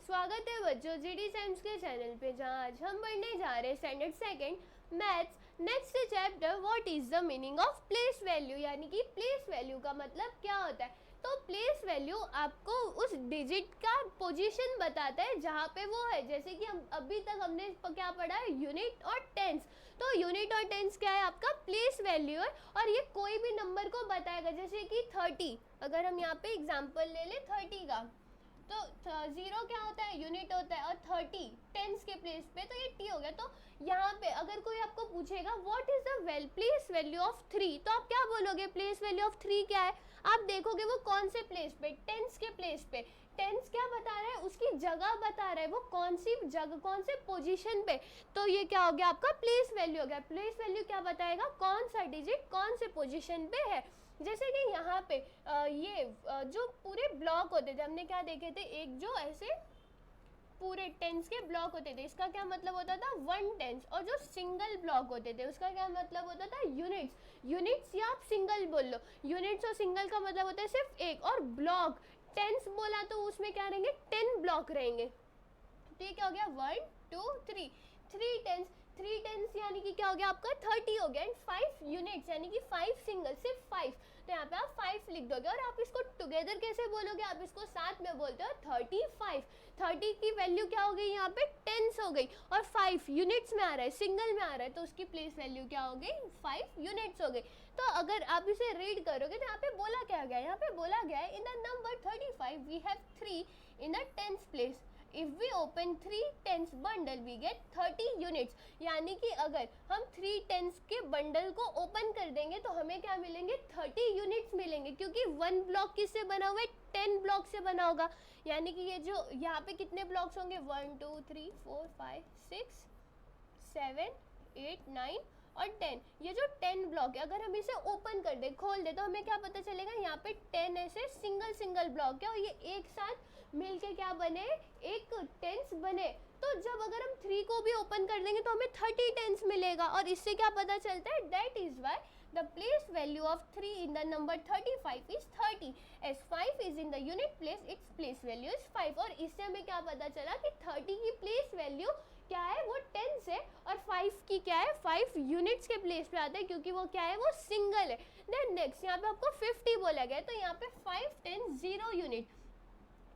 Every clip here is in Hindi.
स्वागत है बच्चों जीडी साइंस के चैनल पे, जहाँ आज हम पढ़ने जा रहे हैं standard second maths next chapter what is the meaning of place value. यानी कि प्लेस वैल्यू का मतलब क्या होता है। तो प्लेस वैल्यू आपको उस डिजिट का पोजीशन बताता है जहाँ पे वो है। जैसे कि हम अभी तक हमने क्या पढ़ा है, यूनिट और टेंस। तो यूनिट और टेंस क्या है, आपका प्लेस वैल्यू है और ये कोई भी नंबर को बताएगा। जैसे कि 30, अगर हम यहाँ पे एग्जाम्पल ले लें 30 का, तो 0 क्या होता है, यूनिट होता है, और 30 टेंस के प्लेस पे, तो ये टी हो गया। तो यहाँ पे अगर कोई आपको पूछेगा what is the place value of 3, तो आप क्या बोलोगे, प्लेस वैल्यू ऑफ 3 क्या है। आप देखोगे वो कौन से प्लेस पे, टेंस के प्लेस पे। टेंस क्या बता रहा है, उसकी जगह बता रहा है, वो कौन सी जगह, कौन से पोजीशन पे। तो ये क्या हो गया, आपका प्लेस वैल्यू हो गया। प्लेस वैल्यू क्या बताएगा, कौन सा डिजिट कौन से पोजीशन पे है। जैसे कि यहाँ पे जो पूरे ब्लॉक होते थे, हमने क्या देखे थे, एक जो ऐसे पूरे टेंस के ब्लॉक होते थे, इसका क्या मतलब होता था, 1 टेंस। और जो सिंगल ब्लॉक होते थे उसका क्या मतलब होता था, यूनिट्स। यूनिट्स या आप सिंगल बोल लो, यूनिट्स और सिंगल का मतलब होता है सिर्फ एक। और ब्लॉक टेंस बोला तो उसमें क्या रहेंगे, 10 ब्लॉक रहेंगे। तो ये क्या हो गया, 1 2 3 3 टेंस। 3 टेंस यानी कि क्या हो गया आपका 30 हो गया। एंड 5 यूनिट्स यानी कि 5 सिंगल, सिर्फ 5। तो यहाँ पे आप 5 लिख दोगे और आप इसको टुगेदर कैसे बोलोगे, आप इसको साथ में बोलते हो 35। 30 की वैल्यू क्या हो गई, यहाँ पे टेंस हो गई, और 5 यूनिट्स में आ रहा है, सिंगल में आ रहा है, तो उसकी प्लेस वैल्यू क्या हो गई, 5 यूनिट्स हो गई। तो अगर आप इसे रीड करोगे तो यहाँ पे बोला क्या गया, यहाँ पे बोला गया है in the number 35 we have 3 in the tens place. If we open 3 tens bundle we get 30 units. यानी कि अगर हम 3 टेंस के बंडल को ओपन कर देंगे तो हमें क्या मिलेंगे, 30 यूनिट्स मिलेंगे, क्योंकि 1 ब्लॉक किससे बना हुआ है, 10 ब्लॉक से बना होगा। यानी कि ये जो यहाँ पे कितने ब्लॉक्स होंगे, 1 2 3 4 5 6 7 8 9 और 10। ये जो 10 ब्लॉक है, अगर हम इसे ओपन कर दे, खोल दे, तो हमें क्या पता चलेगा, यहाँ पे 10 ऐसे सिंगल सिंगल ब्लॉक है और ये एक साथ मिलके क्या बने, एक टेंस बने। तो जब अगर हम 3 को भी ओपन कर देंगे तो हमें 30 टेंस मिलेगा। और इससे क्या पता चलता है, that is why the place value of 3 in the number 35 is 30 as 5 is in the unit place, its place value is 5। और इससे हमें क्या पता चला कि 30 की प्लेस वैल्यू क्या है, वो 10 है, और 5 की क्या है, 5 यूनिट्स के प्लेस पे आता है, क्योंकि वो क्या है, वो सिंगल है। देन नेक्स्ट यहाँ पे आपको 50 बोला गया है, तो यहाँ पे 5 10 0 यूनिट।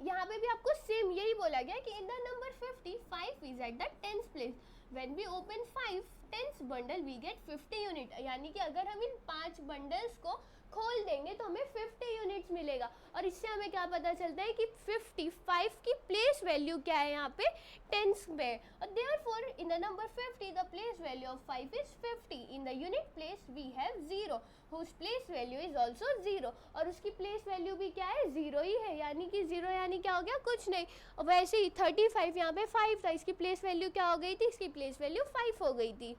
यहाँ पे भी आपको सेम यही बोला गया कि in the number 50 5 is at the tens place. When we open 5 tens bundle we get 50 unit. यानी कि अगर हम इन 5 बंडल्स को खोल देंगे तो हमें 50 यूनिट्स मिलेगा। और इससे हमें क्या पता चलता है कि 55 की प्लेस वैल्यू क्या है, यहाँ पे टेंस में। और therefore in the number 50 the place value of 5 is 50। In the unit place we have 0 whose place value is also 0। और उसकी प्लेस वैल्यू भी क्या है, 0 ही है। यानी कि 0 यानी क्या हो गया, कुछ नहीं। और वैसे ही 35 यहाँ पे 5 था, इसकी प्लेस वैल्यू क्या हो गई थी, इसकी प्लेस वैल्यू 5 हो गई थी।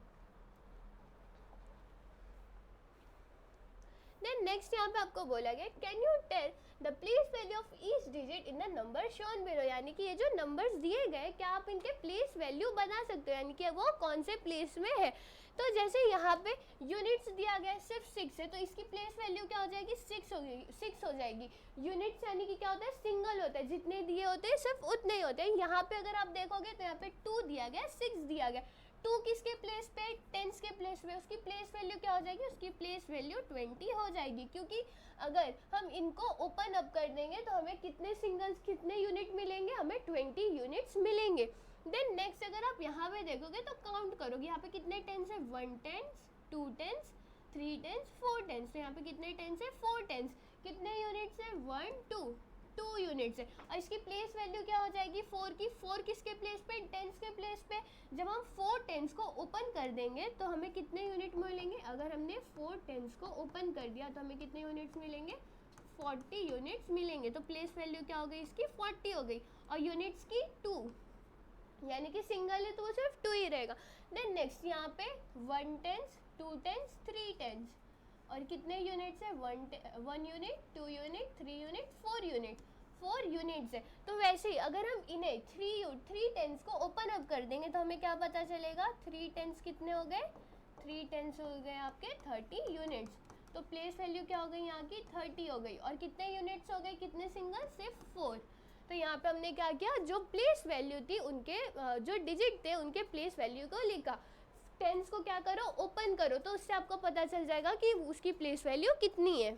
देन नेक्स्ट यहाँ पे आपको बोला गया, can you tell the place value of each digit in the number shown below. यानी कि ये जो नंबर्स दिए गए, क्या आप इनके प्लेस वैल्यू बना सकते हो, यानी कि वो कौन से प्लेस में है। तो जैसे यहाँ पे यूनिट्स दिया गया है सिर्फ 6 है, तो इसकी प्लेस वैल्यू क्या हो जाएगी, 6 हो जाएगी। यूनिट्स यानी कि क्या होता है, सिंगल होता है, जितने दिए होते हैं सिर्फ उतने ही होते हैं। यहाँ पे अगर आप देखोगे तो यहाँ पे 2 दिया गया, 6 दिया गया। 2 किसके प्लेस पे, टेंस के प्लेस पे, उसकी प्लेस वैल्यू क्या हो जाएगी, उसकी प्लेस वैल्यू 20 हो जाएगी। क्योंकि अगर हम इनको ओपन अप कर देंगे तो हमें कितने सिंगल्स, कितने यूनिट मिलेंगे, हमें 20 यूनिट्स मिलेंगे। देन नेक्स्ट अगर आप यहाँ पे देखोगे तो काउंट करोगे, यहाँ पे कितने टेंस है, 1 टेंस 2 टेंस 3 टेंस 4 टेंस। तो यहाँ पे कितने टेंस है, 4 टेंस। कितने यूनिट्स है, 1 2 यूनिट्स है। और इसकी प्लेस वैल्यू क्या हो जाएगी, 4 की। 4 किसके प्लेस पे, टेंस के प्लेस पे। जब हम 4 टेंस को ओपन कर देंगे तो हमें कितने यूनिट मिलेंगे, अगर हमने 4 टेंस को ओपन कर दिया तो हमें कितने यूनिट्स मिलेंगे, 40 यूनिट्स मिलेंगे। तो प्लेस वैल्यू क्या हो गई, इसकी 40 हो गई। और यूनिट्स की 2, यानी कि सिंगल है तो वो सिर्फ 2 ही रहेगा। देन नेक्स्ट यहाँ पे 1 टेंस 2 टेंस 3 टेंस। और कितने यूनिट्स है, 1 unit 2 unit 3 unit 4 unit, 4 units है। तो वैसे ही अगर हम इन्हें 3 टेंस को ओपन अप कर देंगे तो हमें क्या पता चलेगा, 3 टेंस कितने हो गए, 3 टेंस हो गए आपके 30 यूनिट्स। तो प्लेस वैल्यू क्या हो गई यहाँ की, 30 हो गई। और कितने यूनिट्स हो गए, कितने सिंगल, सिर्फ 4। तो यहाँ पे हमने क्या किया, जो प्लेस वैल्यू थी उनके जो डिजिट थे उनके प्लेस वैल्यू को लिखा। टेंस को क्या करो, ओपन करो, तो उससे आपको पता चल जाएगा कि उसकी प्लेस वैल्यू कितनी है।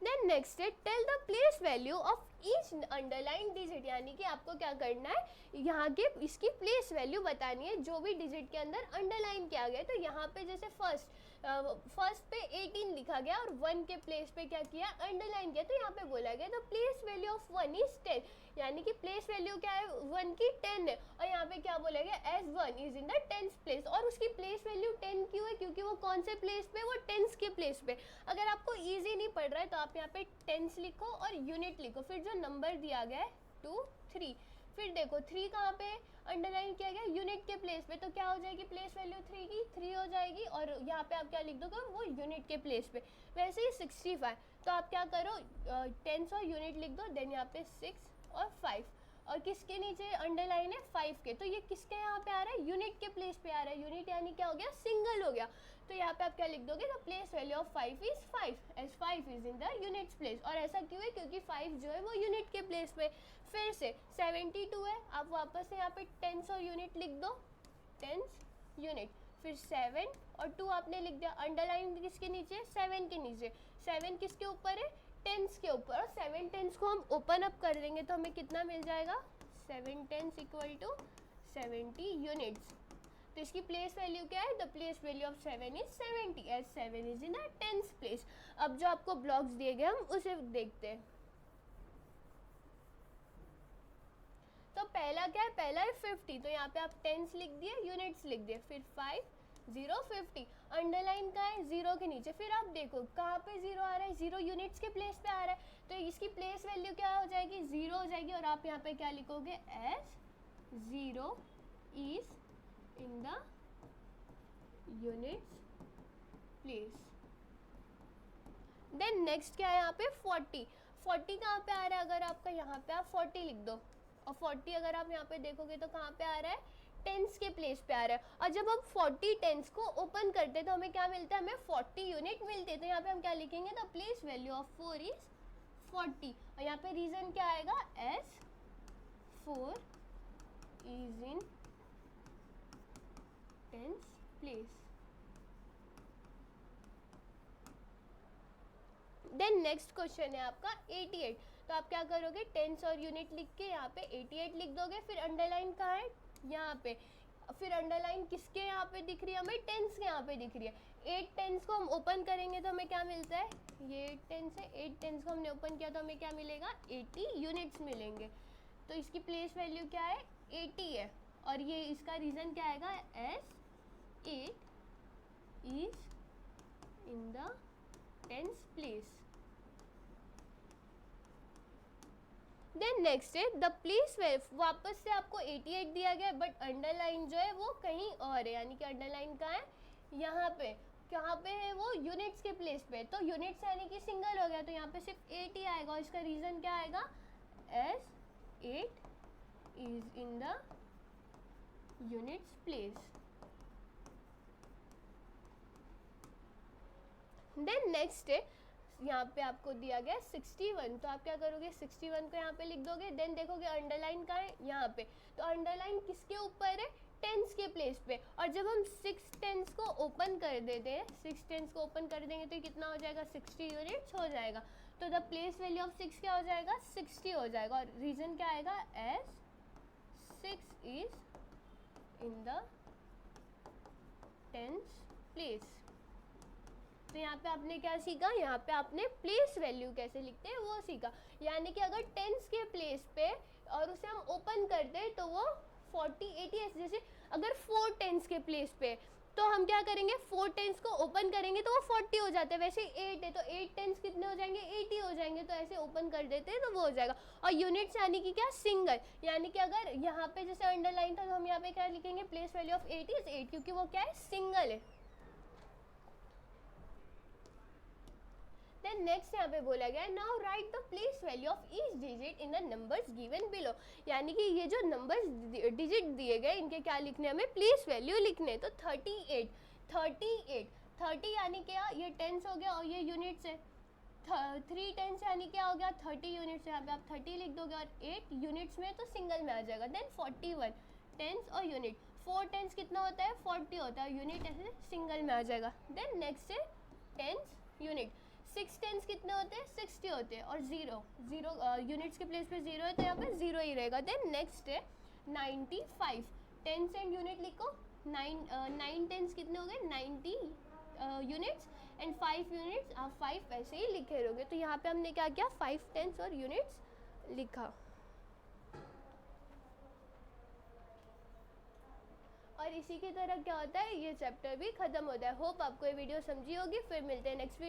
देन नेक्स्ट है tell the place value of each underline digit, यानी कि आपको क्या करना है, यहाँ के इसकी प्लेस वैल्यू बतानी है जो भी डिजिट के अंदर अंडरलाइन किया गया है। तो यहाँ पे जैसे फर्स्ट पे 18 लिखा गया और 1 के प्लेस पे क्या किया, अंडरलाइन किया, तो यहाँ पे बोला गया the place value of 1 is 10, यानी कि प्लेस वैल्यू क्या है, 1 की 10 है। और यहाँ पे क्या बोला गया, as 1 is in the 10th place, और उसकी प्लेस वैल्यू 10 क्यों है, क्योंकि वो कौन से प्लेस पे, वो 10th के प्लेस पे। अगर आपको ईजी नहीं पड़ रहा है तो आप यहाँ पे 10th लिखो और यूनिट लिखो, फिर जो नंबर दिया गया है 2 3, फिर देखो 3 कहाँ पे अंडरलाइन किया गया, यूनिट के प्लेस पे, तो क्या हो जाएगी प्लेस वैल्यू 3 की 3 हो जाएगी, और यहाँ पे आप क्या लिख दोगे, वो यूनिट के प्लेस पे। वैसे ही 65, तो आप क्या करो, 10 और यूनिट लिख दो, देन यहाँ पे 6 और 5, और किसके नीचे अंडरलाइन है 5 के, तो ये किसके यहाँ पे आ रहा है, यूनिट के प्लेस पे आ रहा है। यूनिट यानी क्या हो गया, सिंगल हो गया, तो यहाँ पे आप क्या लिख दोगे, the place value of 5 is 5 as 5 is in the units place. और ऐसा क्यों है, क्योंकि 5 जो है वो यूनिट के प्लेस पे। फिर से 72 है, आप वापस से यहाँ पे 10 और यूनिट लिख दो, 10 यूनिट, फिर 7 और 2 आपने लिख दिया, अंडरलाइन किसके नीचे, 7 के नीचे, 7 किसके ऊपर है, 10 के ऊपर, और 7 10 को हम ओपन अप कर देंगे तो हमें कितना मिल जाएगा, 7 10 इक्वल टू 70 यूनिट्स। तो इसकी प्लेस वैल्यू क्या है, the place value of 7 is 70 as 7 is in the 10th place. अब जो आपको ब्लॉक्स दिए गए हम उसे देखते हैं। तो पहला क्या है, पहला है 50, तो यहाँ पे आप 10 लिख दिए, यूनिट्स लिख दिए, फिर 5 0 50, अंडरलाइन का है 0 के नीचे, फिर आप देखो कहाँ पे 0 आ रहा है, 0 यूनिट्स के प्लेस पे आ रहा है, तो इसकी प्लेस वैल्यू क्या हो जाएगी, 0 हो जाएगी, और आप यहाँ पे क्या लिखोगे, as 0 is in the units place. Then next क्या है, यहाँ पे 40 कहाँ पे आ रहा है, अगर आपका यहाँ पे आप 40 लिख दो, और 40 अगर आप यहाँ पे देखोगे तो कहाँ पे आ रहा है, 10s के प्लेस पे आ रहा है। और जब हम 40 10s को ओपन करते हैं तो हमें क्या मिलता है, हमें 40 यूनिट मिलते हैं। तो यहाँ पे हम क्या लिखेंगे, the place value of 4 is 40, और यहाँ पे रीजन क्या आएगा, as 4 is in 10th place. Then next question है आपका 88, तो आप क्या करोगे, 10 और यूनिट लिख के यहाँ पे 88 लिख दोगे, फिर अंडरलाइन कहाँ है, यहाँ पे, फिर अंडरलाइन किसके यहाँ पे दिख रही है, हमें 10 के यहाँ पे दिख रही है। 8 10 को हम ओपन करेंगे तो हमें क्या मिलता है, ये 10 है, 8 10 को हमने ओपन किया तो हमें क्या मिलेगा, 80 यूनिट्स मिलेंगे। तो इसकी प्लेस वैल्यू क्या है, 80 है, और ये इसका रीज़न क्या आएगा, as 8 is in the 10th place. Then next है द प्लेस वापस से आपको 88 दिया गया है, बट अंडरलाइन जो है वो कहीं और है, यानी कि अंडरलाइन कहाँ है, यहाँ पे, कहाँ पे है वो, यूनिट्स के प्लेस पे। तो यूनिट्स यानी कि सिंगल हो गया, तो यहाँ पे सिर्फ 8 ही आएगा, और इसका रीज़न क्या आएगा, as 8 is in the units place. Then next है, यहाँ पे आपको दिया गया 61, तो आप क्या करोगे, 61 को यहाँ पे लिख दोगे, देन देखोगे अंडरलाइन का है यहाँ पे, तो अंडरलाइन किसके ऊपर है, 10s के प्लेस पे। और जब हम 6 10s को ओपन कर देते हैं, 6 10s को ओपन कर देंगे तो कितना हो जाएगा, 60 यूनिट्स हो जाएगा। तो द प्लेस वैल्यू ऑफ 6 क्या हो जाएगा, 60 हो जाएगा, और रीज़न क्या आएगा, as 6 is in the 10th place. तो यहाँ पे आपने क्या सीखा, यहाँ पे आपने प्लेस वैल्यू कैसे लिखते हैं वो सीखा, यानी कि अगर 10s के प्लेस पे और उसे हम ओपन करते हैं तो वो 40 80 ऐसे, जैसे अगर 4 10s के प्लेस पे तो हम क्या करेंगे, 4 10s को ओपन करेंगे तो वो 40 हो जाता है, वैसे 8 है तो 8 10s कितने हो जाएंगे, 80 हो जाएंगे, तो ऐसे ओपन कर देते हैं तो वो हो जाएगा। और यूनिट्स यानी कि क्या, सिंगल, यानी कि अगर यहाँ पे जैसे अंडरलाइन था तो हम यहाँ पे क्या लिखेंगे, प्लेस वैल्यू ऑफ 8 इज 8, क्योंकि वो क्या है, सिंगल है। देन नेक्स्ट यहाँ पे बोला गया है, now right the place value of each digit in the numbers given below, यानी कि ये जो नंबर्स डिजिट दिए गए इनके क्या लिखने, हमें प्लेस वैल्यू लिखने। तो 38 30 यानी क्या, ये 10s हो गया और ये यूनिट्स है, 3 टेंस यानी क्या हो गया 30 यूनिट्स, यहाँ पे आप 30 लिख दोगे और 8 यूनिट्स में तो सिंगल में आ जाएगा। देन 41 टेंस और यूनिट, 4 टेंस कितना होता है 40 होता है, यूनिट ऐसे सिंगल में आ जाएगा। देन नेक्स्ट है टेंस यूनिट, 6 टेंस कितने होते हैं 60 होते हैं और जीरो यूनिट्स के प्लेस पे जीरो है तो यहाँ पे जीरो ही रहेगा। देन नेक्स्ट है 95 टेंस एंड यूनिट लिखो, 9 टेंस कितने हो गए 90 यूनिट्स एंड 5 यूनिट्स, आप 5 ऐसे ही लिखे रहोगे। तो यहाँ पे हमने क्या किया 5 टेंस और यूनिट्स लिखा और इसी की तरह क्या होता है ये चैप्टर भी खत्म होता है। होप आपको ये वीडियो समझी होगी। फिर मिलते हैं नेक्स्ट वीडियो।